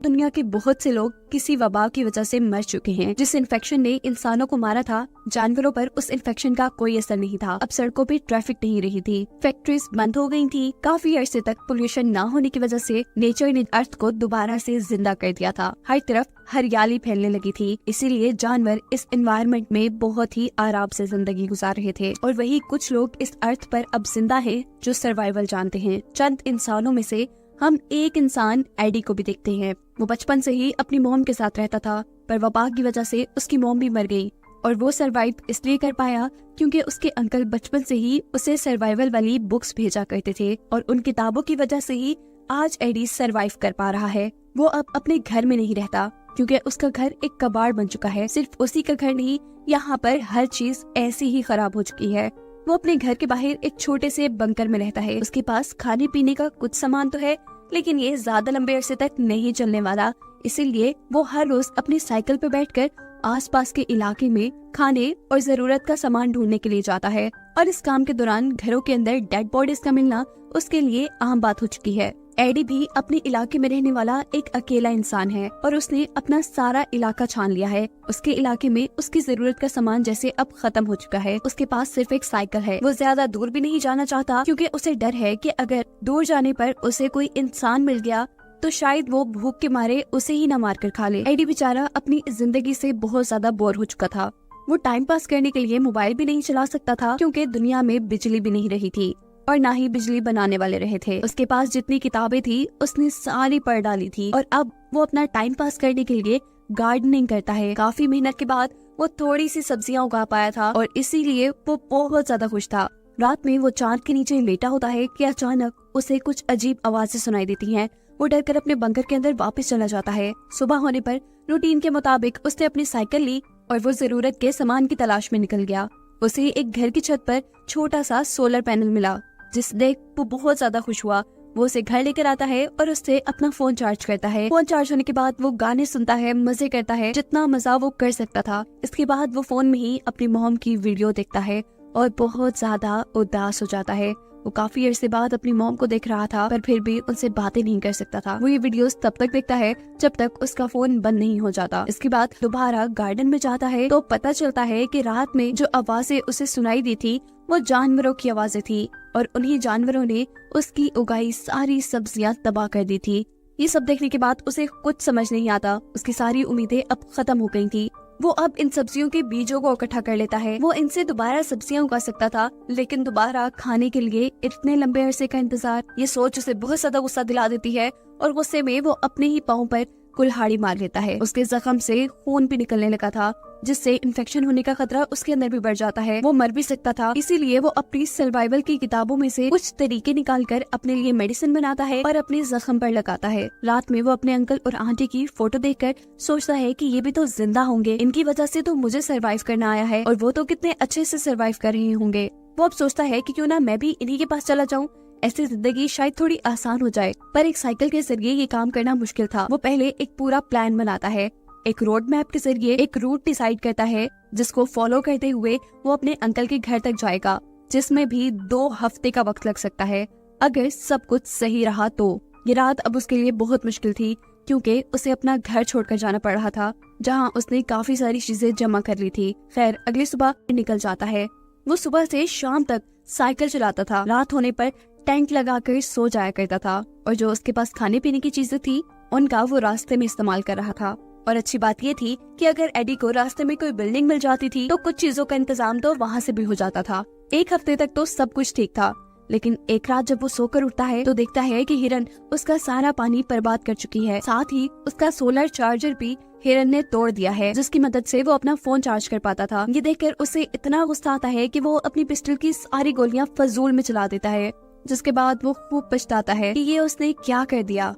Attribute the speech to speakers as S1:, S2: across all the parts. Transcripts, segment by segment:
S1: दुनिया के बहुत से लोग किसी वबा की वजह से मर चुके हैं। जिस इन्फेक्शन ने इंसानों को मारा था, जानवरों पर उस इन्फेक्शन का कोई असर नहीं था। अब सड़कों पे ट्रैफिक नहीं रही थी, फैक्ट्रीज बंद हो गई थी। काफी अरसे तक पोल्यूशन न होने की वजह से नेचर ने अर्थ को दोबारा से जिंदा कर दिया था। हर तरफ हरियाली फैलने लगी थी, इसीलिए जानवर इस एनवायरनमेंट में बहुत ही आराम से जिंदगी गुजार रहे थे। और वही कुछ लोग इस अर्थ पर अब जिंदा है जो सर्वाइवल जानते हैं। चंद इंसानों में से हम एक इंसान एडी को भी देखते हैं। वो बचपन से ही अपनी मॉम के साथ रहता था, पर वबा की वजह से उसकी मॉम भी मर गई और वो सरवाइव इसलिए कर पाया क्योंकि उसके अंकल बचपन से ही उसे सर्वाइवल वाली बुक्स भेजा करते थे और उन किताबों की वजह से ही आज एडी सरवाइव कर पा रहा है। वो अब अपने घर में नहीं रहता क्योंकि उसका घर एक कबाड़ बन चुका है। सिर्फ उसी का घर नहीं, यहाँ पर हर चीज ऐसी ही खराब हो चुकी है। वो अपने घर के बाहर एक छोटे से बंकर में रहता है। उसके पास खाने पीने का कुछ सामान तो है, लेकिन ये ज्यादा लंबे अरसे तक नहीं चलने वाला। इसीलिए वो हर रोज अपनी साइकिल पर बैठकर आसपास के इलाके में खाने और जरूरत का सामान ढूंढने के लिए जाता है। और इस काम के दौरान घरों के अंदर डेड बॉडीज का मिलना उसके लिए आम बात हो चुकी है। एडी भी अपने इलाके में रहने वाला एक अकेला इंसान है और उसने अपना सारा इलाका छान लिया है। उसके इलाके में उसकी जरूरत का सामान जैसे अब खत्म हो चुका है। उसके पास सिर्फ एक साइकिल है। वो ज्यादा दूर भी नहीं जाना चाहता क्योंकि उसे डर है कि अगर दूर जाने पर उसे कोई इंसान मिल गया तो शायद वो भूख के मारे उसे ही न मार कर खा ले। एडी बेचारा अपनी जिंदगी से बहुत ज्यादा बोर हो चुका था। वो टाइम पास करने के लिए मोबाइल भी नहीं चला सकता था क्योंकि दुनिया में बिजली भी नहीं रही थी और ना ही बिजली बनाने वाले रहे थे। उसके पास जितनी किताबें थी उसने सारी पढ़ डाली थी और अब वो अपना टाइम पास करने के लिए गार्डनिंग करता है। काफी मेहनत के बाद वो थोड़ी सी सब्जियां उगा पाया था और इसीलिए वो बहुत ज्यादा खुश था। रात में वो चांद के नीचे लेटा होता है कि अचानक उसे कुछ अजीब आवाजें सुनाई देती हैं। वो डर कर अपने बंकर के अंदर वापस चला जाता है। सुबह होने पर रूटीन के मुताबिक उसने अपनी साइकिल ली और वो जरूरत के सामान की तलाश में निकल गया। उसे एक घर की छत पर छोटा सा सोलर पैनल मिला, जिस देख वो बहुत ज्यादा खुश हुआ। वो उसे घर लेकर आता है और उससे अपना फोन चार्ज करता है। फोन चार्ज होने के बाद वो गाने सुनता है, मजे करता है, जितना मजा वो कर सकता था। इसके बाद वो फोन में ही अपनी मॉम की वीडियो देखता है और बहुत ज्यादा उदास हो जाता है। वो काफी अरसे बाद अपनी मॉम को देख रहा था, पर फिर भी उनसे बातें नहीं कर सकता था। वो ये वीडियोस तब तक देखता है जब तक उसका फोन बंद नहीं हो जाता। इसके बाद दोबारा गार्डन में जाता है तो पता चलता है कि रात में जो आवाजें उसे सुनाई दी थी वो जानवरों की आवाजें थी और उन्हीं जानवरों ने उसकी उगाई सारी सब्जियां तबाह कर दी थी। ये सब देखने के बाद उसे कुछ समझ नहीं आता। उसकी सारी उम्मीदें अब खत्म हो गई थी। वो अब इन सब्जियों के बीजों को इकट्ठा कर लेता है। वो इनसे दोबारा सब्जियां उगा सकता था, लेकिन दोबारा खाने के लिए इतने लंबे अरसे का इंतजार, ये सोच उसे बहुत ज्यादा गुस्सा दिला देती है और गुस्से में वो अपने ही पाँव पर कुल्हाड़ी मार लेता है। उसके जख्म से खून भी निकलने लगा था, जिससे इन्फेक्शन होने का खतरा उसके अंदर भी बढ़ जाता है। वो मर भी सकता था। इसीलिए वो अपनी सर्वाइवल की किताबों में से कुछ तरीके निकालकर अपने लिए मेडिसिन बनाता है और अपने जख्म पर लगाता है। रात में वो अपने अंकल और आंटी की फोटो देखकर सोचता है कि ये भी तो जिंदा होंगे, इनकी वजह से तो मुझे सर्वाइव करना आया है और वो तो कितने अच्छे से सर्वाइव कर रहे होंगे। वो अब सोचता है कि क्यों ना मैं भी इन्हीं के पास चला जाऊँ, ऐसी जिंदगी शायद थोड़ी आसान हो जाए। पर एक साइकिल के जरिए ये काम करना मुश्किल था। वो पहले एक पूरा प्लान बनाता है। एक रोड मैप के जरिए एक रूट डिसाइड करता है जिसको फॉलो करते हुए वो अपने अंकल के घर तक जाएगा, जिसमें भी 2 हफ्ते का वक्त लग सकता है अगर सब कुछ सही रहा तो। ये रात अब उसके लिए बहुत मुश्किल थी क्योंकि उसे अपना घर छोड़कर जाना पड़ रहा था, जहाँ उसने काफी सारी चीजें जमा कर ली थी। खैर अगली सुबह निकल जाता है। वो सुबह से शाम तक साइकिल चलाता था। रात होने पर टेंट लगाकर सो जाया करता था और जो उसके पास खाने पीने की चीजें थी उनका वो रास्ते में इस्तेमाल कर रहा था। और अच्छी बात ये थी कि अगर एडी को रास्ते में कोई बिल्डिंग मिल जाती थी तो कुछ चीजों का इंतजाम तो वहाँ से भी हो जाता था। एक हफ्ते तक तो सब कुछ ठीक था, लेकिन एक रात जब वो सोकर उठता है तो देखता है कि हिरन उसका सारा पानी बर्बाद कर चुकी है। साथ ही उसका सोलर चार्जर भी हिरन ने तोड़ दिया है, जिसकी मदद से वो अपना फोन चार्ज कर पाता था। ये देखकर उसे इतना गुस्सा आता है कि वो अपनी पिस्टल की सारी गोलियां फजूल में चला देता है, जिसके बाद वो खूब पछताता है कि ये उसने क्या कर दिया।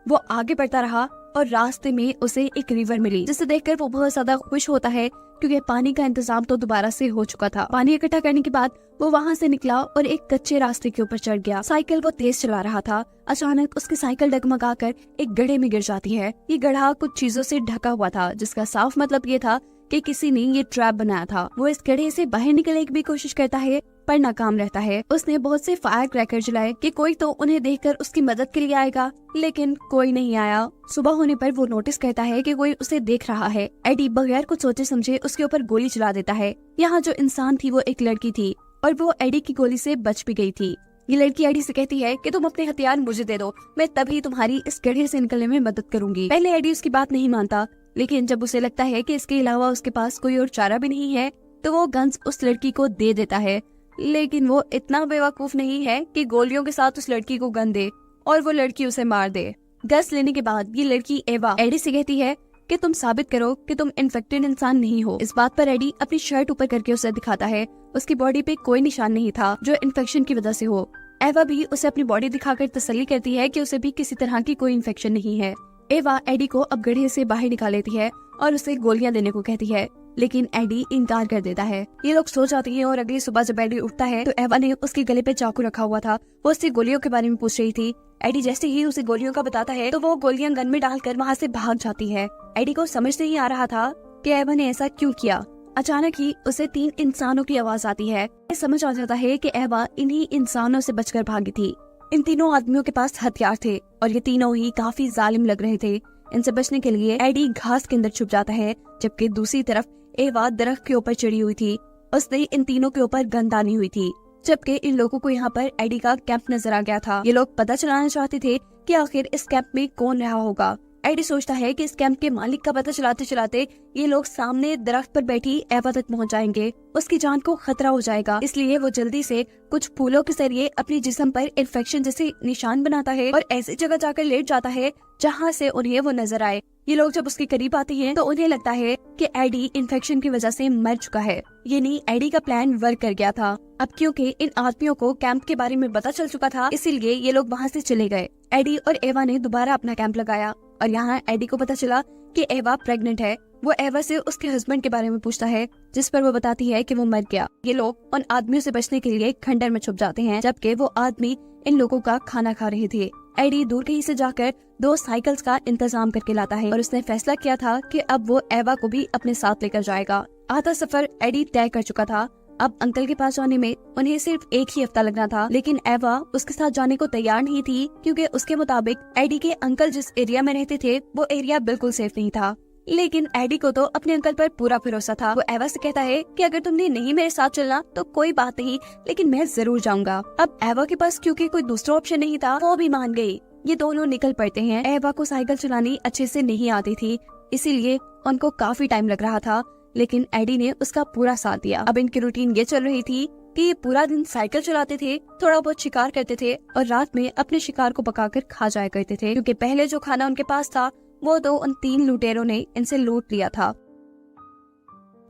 S1: वो आगे बढ़ता रहा और रास्ते में उसे एक रिवर मिली, जिसे देखकर वो बहुत ज्यादा खुश होता है क्योंकि पानी का इंतजाम तो दोबारा से हो चुका था। पानी इकट्ठा करने के बाद वो वहाँ से निकला और एक कच्चे रास्ते के ऊपर चढ़ गया। साइकिल वो तेज चला रहा था। अचानक उसकी साइकिल डगमगाकर एक गड्ढे में गिर जाती है। ये गड्ढा कुछ चीजों से ढका हुआ था, जिसका साफ मतलब ये था कि किसी ने ये ट्रैप बनाया था। वो इस गड्ढे से बाहर निकलने की भी कोशिश करता है पर नाकाम रहता है। उसने बहुत से फायर क्रैकर जलाए कि कोई तो उन्हें देखकर उसकी मदद के लिए आएगा, लेकिन कोई नहीं आया। सुबह होने पर वो नोटिस करता है कि कोई उसे देख रहा है। एडी बगैर कुछ सोचे समझे उसके ऊपर गोली चला देता है। यहाँ जो इंसान थी वो एक लड़की थी और वो एडी की गोली से बच भी गई थी। ये लड़की एडी से कहती है कि तुम अपने हथियार मुझे दे दो, मैं तभी तुम्हारी इस गड्ढे से निकलने में मदद करूंगी। पहले एडी उसकी बात नहीं मानता, लेकिन जब उसे लगता है कि इसके अलावा उसके पास कोई और चारा भी नहीं है तो वो गन्स उस लड़की को दे देता है। लेकिन वो इतना बेवकूफ नहीं है कि गोलियों के साथ उस लड़की को गन दे और वो लड़की उसे मार दे। गस लेने के बाद ये लड़की एवा एडी से कहती है कि तुम साबित करो कि तुम इन्फेक्टेड इंसान नहीं हो। इस बात पर एडी अपनी शर्ट ऊपर करके उसे दिखाता है। उसकी बॉडी पे कोई निशान नहीं था जो इन्फेक्शन की वजह से हो। एवा भी उसे अपनी बॉडी दिखाकर तसल्ली करती है कि उसे भी किसी तरह की कोई इन्फेक्शन नहीं है। एवा एडी को अब गड्ढे से बाहर निकाल लेती है और उसे गोलियां देने को कहती है, लेकिन एडी इनकार कर देता है। ये लोग सो जाती हैं और अगली सुबह जब एडी उठता है तो एवा ने उसके गले पे चाकू रखा हुआ था। वो उससे गोलियों के बारे में पूछ रही थी। एडी जैसे ही उसे गोलियों का बताता है तो वो गोलियां गन में डालकर वहाँ से भाग जाती है। एडी को समझ नहीं आ रहा था कि एवा ने ऐसा क्यों किया। अचानक ही उसे 3 इंसानों की आवाज आती है। समझ आ जाता है कि एवा इन्हीं इंसानों से बचकर भागी थी। इन तीनों आदमियों के पास हथियार थे और ये तीनों ही काफी जालिम लग रहे थे। इनसे बचने के लिए एडी घास के अंदर छुप जाता है, जबकि दूसरी तरफ एवा दरख्त के ऊपर चढ़ी हुई थी। उसने इन तीनों के ऊपर गन तानी हुई थी, जबकि इन लोगों को यहाँ पर एडी का कैंप नजर आ गया था। ये लोग पता चलाना चाहते थे कि आखिर इस कैंप में कौन रहा होगा। एडी सोचता है कि इस कैंप के मालिक का पता चलाते चलाते ये लोग सामने दरख्त पर बैठी एवा तक पहुंच जाएंगे। उसकी जान को खतरा हो जाएगा, इसलिए वो जल्दी से कुछ फूलों के जरिए अपने जिस्म पर इन्फेक्शन जैसे निशान बनाता है और ऐसी जगह जाकर लेट जाता है जहाँ से उन्हें वो नजर आए। ये लोग जब उसके करीब आते हैं तो उन्हें लगता है कि एडी इन्फेक्शन की वजह से मर चुका है। ये नहीं, एडी का प्लान वर्क कर गया था। अब क्योंकि इन आदमियों को कैंप के बारे में पता चल चुका था, इसीलिए ये लोग वहाँ से चले गए। एडी और एवा ने दोबारा अपना कैंप लगाया और यहाँ एडी को पता चला कि एवा प्रेग्नेंट है। वो एवा से उसके हस्बैंड के बारे में पूछता है, जिस पर वो बताती है कि वो मर गया। ये लोग उन आदमियों से बचने के लिए खंडर में छुप जाते हैं, जबकि वो आदमी इन लोगों का खाना खा रहे थे। एडी दूर कहीं से जाकर 2 साइकिल्स का इंतजाम करके लाता है और उसने फैसला किया था कि अब वो एवा को भी अपने साथ लेकर जाएगा। आधा सफर एडी तय कर चुका था। अब अंकल के पास जाने में उन्हें सिर्फ 1 ही हफ्ता लगना था, लेकिन एवा उसके साथ जाने को तैयार नहीं थी, क्योंकि उसके मुताबिक एडी के अंकल जिस एरिया में रहते थे वो एरिया बिल्कुल सेफ नहीं था। लेकिन एडी को तो अपने अंकल पर पूरा भरोसा था। वो एवा से कहता है कि अगर तुमने नहीं मेरे साथ चलना तो कोई बात नहीं, लेकिन मैं जरूर जाऊंगा। अब एवा के पास क्योंकि कोई दूसरा ऑप्शन नहीं था, वो भी मान गई। ये दोनों निकल पड़ते हैं। एवा को साइकिल चलानी अच्छे से नहीं आती थी, इसीलिए उनको काफी टाइम लग रहा था, लेकिन एडी ने उसका पूरा साथ दिया। अब इनकी रूटीन ये चल रही थी कि ये पूरा दिन साइकिल चलाते थे, थोड़ा बहुत शिकार करते थे और रात में अपने शिकार को पकाकर खा जाया करते थे, क्योंकि पहले जो खाना उनके पास था वो तो उन 3 लुटेरों ने इनसे लूट लिया था।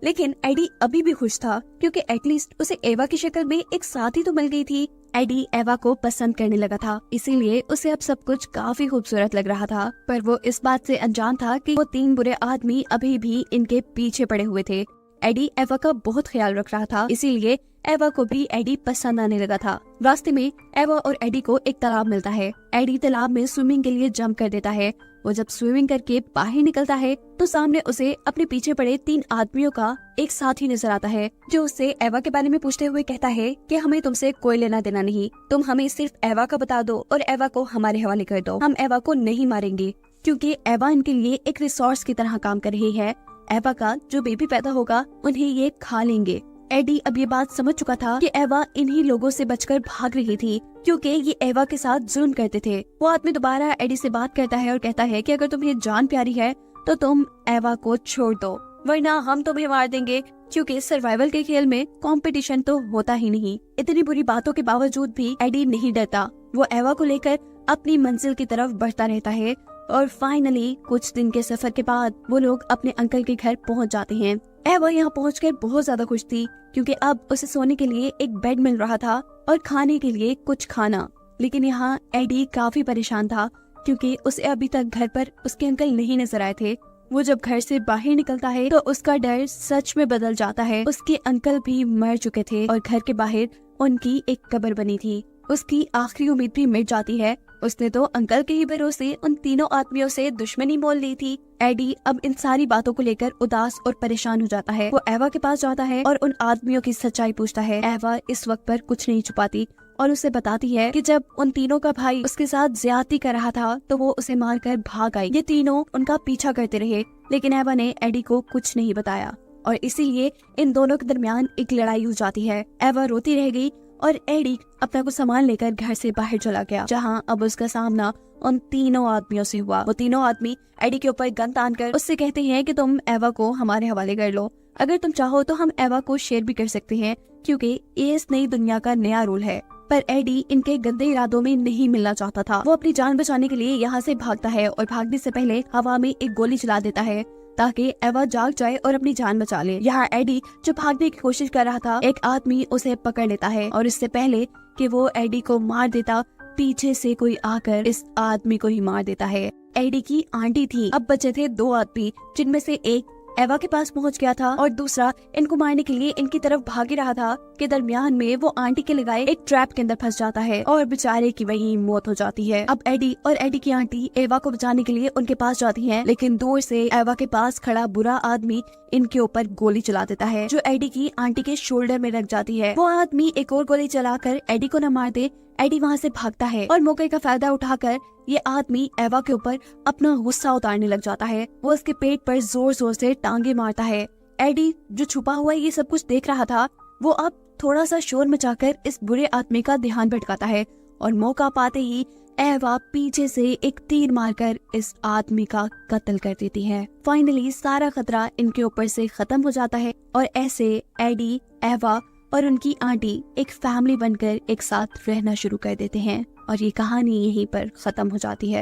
S1: लेकिन एडी अभी भी खुश था, क्योंकि एटलीस्ट उसे एवा की शक्ल में एक साथी तो मिल गई थी। एडी एवा को पसंद करने लगा था, इसीलिए उसे अब सब कुछ काफी खूबसूरत लग रहा था। पर वो इस बात से अनजान था कि वो 3 बुरे आदमी अभी भी इनके पीछे पड़े हुए थे। एडी एवा का बहुत ख्याल रख रहा था, इसीलिए एवा को भी एडी पसंद आने लगा था। रास्ते में एवा और एडी को एक तालाब मिलता है। एडी तालाब में स्विमिंग के लिए जंप कर देता है। वो जब स्विमिंग करके बाहर निकलता है तो सामने उसे अपने पीछे पड़े 3 आदमियों का एक साथी नजर आता है, जो उससे एवा के बारे में पूछते हुए कहता है कि हमें तुमसे कोई लेना देना नहीं, तुम हमें सिर्फ एवा का बता दो और एवा को हमारे हवाले कर दो। हम एवा को नहीं मारेंगे, क्योंकि एवा इनके लिए एक रिसोर्स की तरह काम कर रही है। एवा का जो बेबी पैदा होगा उन्हें ये खा लेंगे। एडी अब ये बात समझ चुका था कि एवा इन्हीं लोगों से बचकर भाग रही थी, क्योंकि ये एवा के साथ जुल्म करते थे। वो आदमी दोबारा एडी से बात करता है और कहता है कि अगर तुम्हें जान प्यारी है तो तुम एवा को छोड़ दो, वरना हम तुम्हें मार देंगे, क्योंकि सर्वाइवल के खेल में कंपटीशन तो होता ही नहीं। इतनी बुरी बातों के बावजूद भी एडी नहीं डरता। वो एवा को लेकर अपनी मंजिल की तरफ बढ़ता रहता है और फाइनली कुछ दिन के सफर के बाद वो लोग अपने अंकल के घर पहुंच जाते हैं। एवा यहाँ पहुंचकर बहुत ज्यादा खुश थी, क्योंकि अब उसे सोने के लिए एक बेड मिल रहा था और खाने के लिए कुछ खाना। लेकिन यहाँ एडी काफी परेशान था, क्योंकि उसे अभी तक घर पर उसके अंकल नहीं नजर आए थे। वो जब घर से बाहर निकलता है तो उसका डर सच में बदल जाता है। उसके अंकल भी मर चुके थे और घर के बाहर उनकी एक कब्र बनी थी। उसकी आखिरी उम्मीद भी मिट जाती है। उसने तो अंकल के ही भरोसे उन तीनों आदमियों से दुश्मनी मोल ली थी। एडी अब इन सारी बातों को लेकर उदास और परेशान हो जाता है। वो एवा के पास जाता है और उन आदमियों की सच्चाई पूछता है। एवा इस वक्त पर कुछ नहीं छुपाती और उसे बताती है कि जब उन तीनों का भाई उसके साथ ज्यादती कर रहा था तो वो उसे मारकर भाग आई। ये तीनों उनका पीछा करते रहे, लेकिन एवा ने एडी को कुछ नहीं बताया और इसीलिए इन दोनों के दरमियान एक लड़ाई हो जाती है। एवा रोती रह गई और एडी अपना कुछ सामान लेकर घर से बाहर चला गया, जहाँ अब उसका सामना उन तीनों आदमियों से हुआ। वो तीनों आदमी एडी के ऊपर गन तानकर उससे कहते हैं कि तुम एवा को हमारे हवाले कर लो। अगर तुम चाहो तो हम एवा को शेयर भी कर सकते हैं, क्योंकि ये इस नई दुनिया का नया रूल है। पर एडी इनके गंदे इरादों में नहीं मिलना चाहता था। वो अपनी जान बचाने के लिए यहाँ से भागता है और भागने से पहले हवा में एक गोली चला देता है ताकि एवा जाग जाए और अपनी जान बचा ले। यहाँ एडी जो भागने की कोशिश कर रहा था, एक आदमी उसे पकड़ लेता है और इससे पहले कि वो एडी को मार देता, पीछे से कोई आकर इस आदमी को ही मार देता है। एडी की आंटी थी। अब बचे थे दो आदमी, जिनमें से एक एवा के पास पहुंच गया था और दूसरा इनको मारने के लिए इनकी तरफ भाग ही रहा था कि दरमियान में वो आंटी के लगाए एक ट्रैप के अंदर फंस जाता है और बेचारे की वहीं मौत हो जाती है। अब एडी और एडी की आंटी एवा को बचाने के लिए उनके पास जाती हैं, लेकिन दूर से एवा के पास खड़ा बुरा आदमी इनके ऊपर गोली चला देता है, जो एडी की आंटी के शोल्डर में लग जाती है। वो आदमी एक और गोली चलाकर एडी को न मार दे, एडी वहाँ से भागता है और मौके का फायदा उठाकर ये आदमी एवा के ऊपर अपना गुस्सा उतारने लग जाता है। वो उसके पेट पर जोर जोर से टांगे मारता है। एडी जो छुपा हुआ ये सब कुछ देख रहा था, वो अब थोड़ा सा शोर मचाकर इस बुरे आदमी का ध्यान भटकाता है और मौका पाते ही एवा पीछे से एक तीर मारकर इस आदमी का कत्ल कर देती है। फाइनली सारा खतरा इनके ऊपर से खत्म हो जाता है और ऐसे एडी, एवा और उनकी आंटी एक फैमिली बनकर एक साथ रहना शुरू कर देते हैं और ये कहानी यहीं पर खत्म हो जाती है।